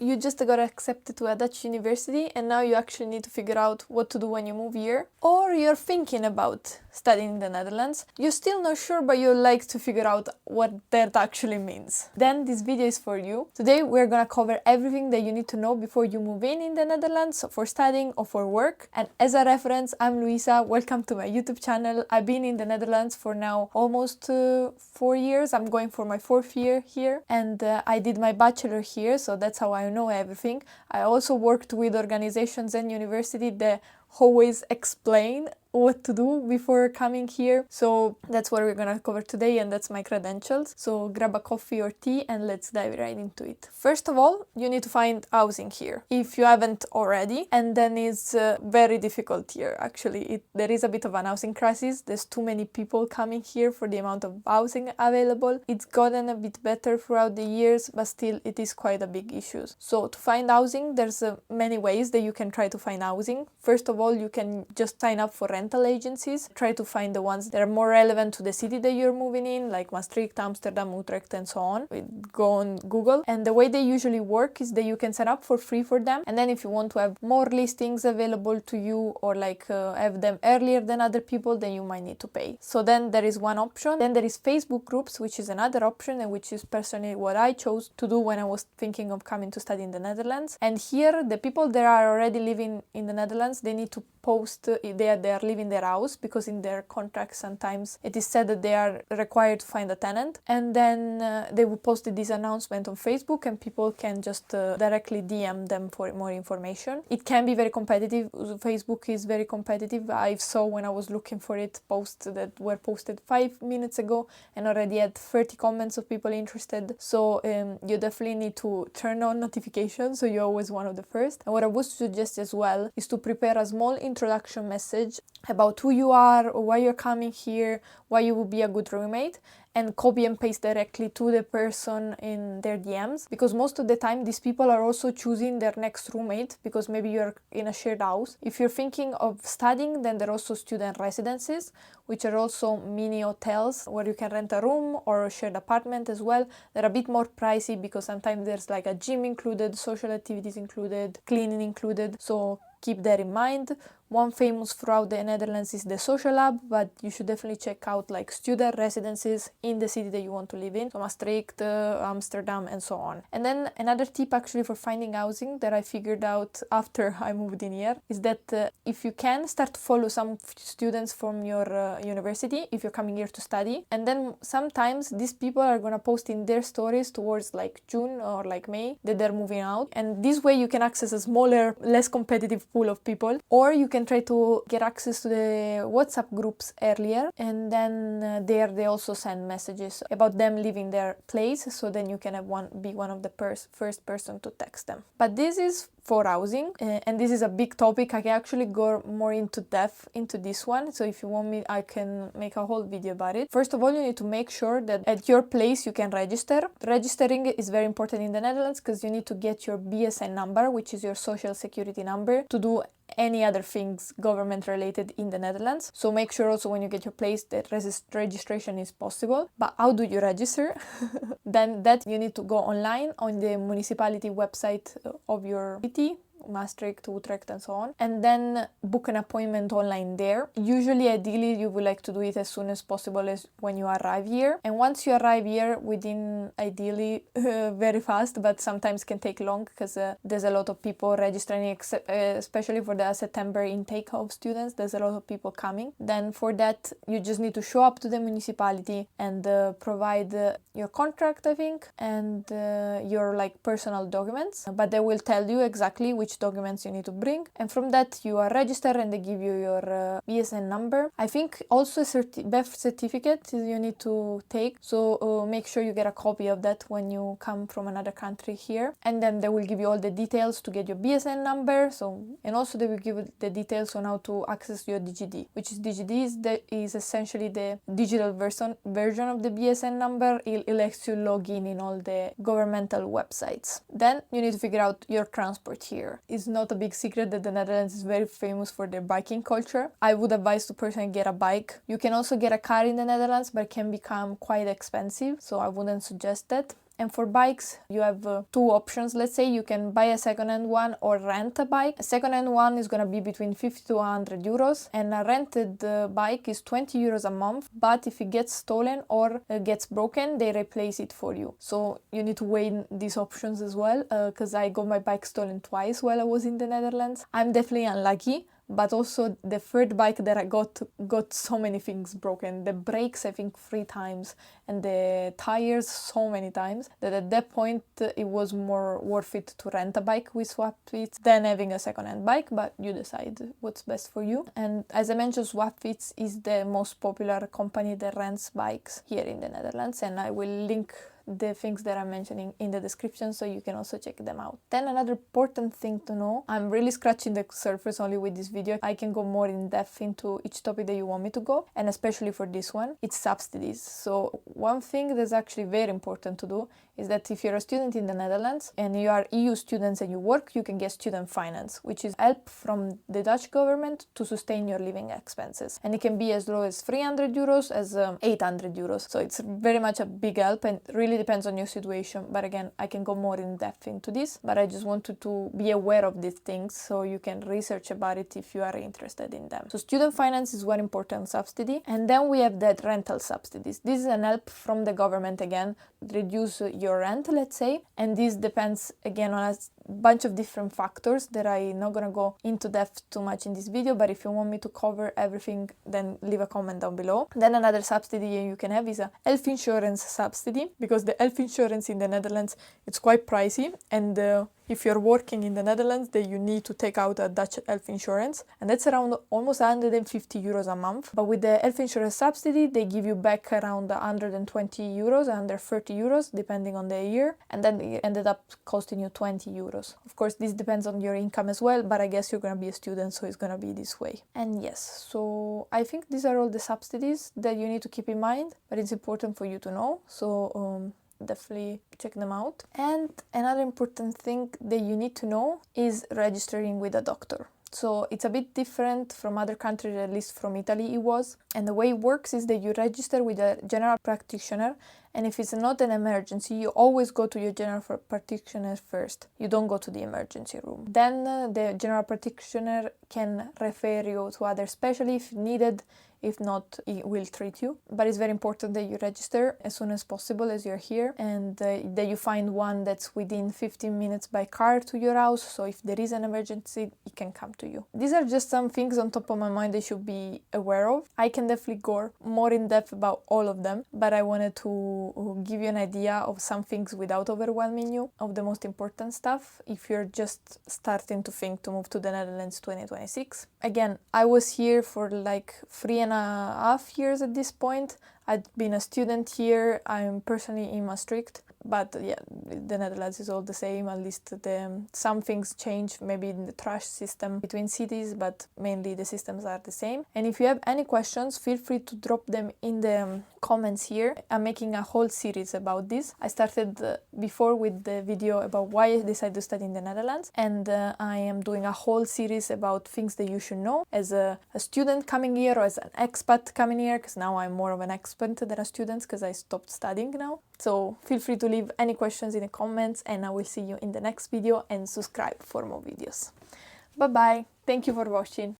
You just got accepted to a Dutch university and now you actually need to figure out what to do when you move here. Or you're thinking about studying in the Netherlands. You're still not sure, but you like to figure out what that actually means. Then this video is for you. Today we're gonna cover everything that you need to know before you move in the Netherlands for studying or for work. And as a reference, I'm Luisa. Welcome to my YouTube channel. I've been in the Netherlands for now almost 4 years. I'm going for my 4th year here, and I did my bachelor here, so that's how I know everything. I also worked with organizations and university that always explain what to do before coming here. So that's what we're gonna cover today, and that's my credentials. So grab a coffee or tea and let's dive right into it. First of all, you need to find housing here if you haven't already, and then it's very difficult here actually. There is a bit of an housing crisis. There's too many people coming here for the amount of housing available. It's gotten a bit better throughout the years, but still it is quite a big issue. So to find housing, there's many ways that you can try to find housing. First of all, you can just sign up for rental agencies. Try to find the ones that are more relevant to the city that you're moving in, like Maastricht, Amsterdam, Utrecht, and so on. Go on Google. And the way they usually work is that you can sign up for free for them. And then if you want to have more listings available to you, or like have them earlier than other people, then you might need to pay. So then there is one option. Then there is Facebook groups, which is another option, and which is personally what I chose to do when I was thinking of coming to study in the Netherlands. And here, the people that are already living in the Netherlands, they need to post they are leaving their house, because in their contracts sometimes it is said that they are required to find a tenant, and then they will post this announcement on Facebook, and people can just directly DM them for more information. It can be very competitive. Facebook is very competitive. I saw when I was looking for it posts that were posted 5 minutes ago and already had 30 comments of people interested. So you definitely need to turn on notifications so you're always one of the first. And what I would suggest as well is to prepare a small introduction message about who you are, or why you're coming here, why you would be a good roommate, and copy and paste directly to the person in their DMs, because most of the time these people are also choosing their next roommate, because maybe you're in a shared house. If you're thinking of studying, then there are also student residences, which are also mini hotels where you can rent a room or a shared apartment as well. They're a bit more pricey because sometimes there's like a gym included, social activities included, cleaning included, so keep that in mind. One famous throughout the Netherlands is the Social Lab, but you should definitely check out like student residences in the city that you want to live in, so Maastricht, Amsterdam, and so on. And then another tip actually for finding housing that I figured out after I moved in here is that if you can, start to follow some students from your university if you're coming here to study, and then sometimes these people are gonna post in their stories towards like June or like May that they're moving out, and this way you can access a smaller, less competitive pool of people. Or you can try to get access to the WhatsApp groups earlier, and then there they also send messages about them leaving their place, so then you can have be one of the first person to text them. But this is for housing, and this is a big topic. I can actually go more into depth into this one, so if you want me, I can make a whole video about it. First of all, you need to make sure that at your place you can register. Registering is very important in the Netherlands because you need to get your BSN number, which is your social security number, to do any other things government related in the Netherlands. So make sure also when you get your place that registration is possible. But how do you register? Then that you need to go online on the municipality website of your city, Maastricht, Utrecht, and so on, and then book an appointment online there. Usually, ideally, you would like to do it as soon as possible as when you arrive here. And once you arrive here, within ideally very fast, but sometimes can take long because there's a lot of people registering, especially for the September intake of students. There's a lot of people coming. Then for that, you just need to show up to the municipality and provide your contract, I think, and your like personal documents. But they will tell you exactly which documents you need to bring, and from that you are registered and they give you your BSN number. I think also a birth certificate you need to take, so make sure you get a copy of that when you come from another country here, and then they will give you all the details to get your BSN number. So, and also they will give you the details on how to access your DigiD, which is DigiD is essentially the digital version of the BSN number. It lets you log in all the governmental websites. Then you need to figure out your transport here. It's not a big secret that the Netherlands is very famous for their biking culture. I would advise to personally get a bike. You can also get a car in the Netherlands, but it can become quite expensive, so I wouldn't suggest that. And for bikes, you have two options. Let's say you can buy a second-hand one or rent a bike. A second-hand one is gonna be between 50 to 100 euros, and a rented bike is 20 euros a month. But if it gets stolen or gets broken, they replace it for you. So you need to weigh these options as well, because I got my bike stolen twice while I was in the Netherlands. I'm definitely unlucky. But also the third bike that I got so many things broken. The brakes, I think 3 times, and the tires so many times, that at that point it was more worth it to rent a bike with SwapFits than having a second-hand bike, but you decide what's best for you. And as I mentioned, SwapFits is the most popular company that rents bikes here in the Netherlands, and I will link the things that I'm mentioning in the description, so you can also check them out. Then another important thing to know, I'm really scratching the surface only with this video. I can go more in depth into each topic that you want me to go, and especially for this one, it's subsidies. So one thing that's actually very important to do is that if you're a student in the Netherlands and you are EU students and you work, you can get student finance, which is help from the Dutch government to sustain your living expenses. And it can be as low as 300 euros as 800 euros. So it's very much a big help, and really depends on your situation. But again, I can go more in depth into this, but I just wanted to be aware of these things so you can research about it if you are interested in them. So student finance is one important subsidy. And then we have that rental subsidies. This is an help from the government again, reduce your rent, let's say, and this depends again on a bunch of different factors that I'm not gonna go into depth too much in this video, but if you want me to cover everything, then leave a comment down below. Then another subsidy you can have is a health insurance subsidy, because the health insurance in the Netherlands, it's quite pricey, and if you're working in the Netherlands, then you need to take out a Dutch health insurance, and that's around almost 150 euros a month. But with the health insurance subsidy, they give you back around 120 euros, 130 euros, depending on the year, and then it ended up costing you 20 euros. Of course, this depends on your income as well, but I guess you're gonna be a student, so it's gonna be this way. And yes, so I think these are all the subsidies that you need to keep in mind, but it's important for you to know. So definitely check them out. And another important thing that you need to know is registering with a doctor. So it's a bit different from other countries, at least from Italy it was. And the way it works is that you register with a general practitioner, and if it's not an emergency, you always go to your general practitioner first. You don't go to the emergency room. Then the general practitioner can refer you to other specialists if needed. If not, it will treat you. But it's very important that you register as soon as possible as you're here, and that you find one that's within 15 minutes by car to your house, so if there is an emergency, it can come to you. These are just some things on top of my mind that you should be aware of. I can definitely go more in depth about all of them, but I wanted to give you an idea of some things without overwhelming you, of the most important stuff, if you're just starting to think to move to the Netherlands 2026. Again, I was here for like 3.5 years at this point. I'd been a student here. I'm personally in Maastricht, but yeah, the Netherlands is all the same. At least some things change, maybe in the trash system between cities, but mainly the systems are the same. And if you have any questions, feel free to drop them in the comments here. I'm making a whole series about this. I started before with the video about why I decided to study in the Netherlands, and I am doing a whole series about things that you should know as a student coming here or as an expat coming here, because now I'm more of an expat than a student because I stopped studying now. So feel free to leave any questions in the comments, and I will see you in the next video, and subscribe for more videos. Bye bye. Thank you for watching.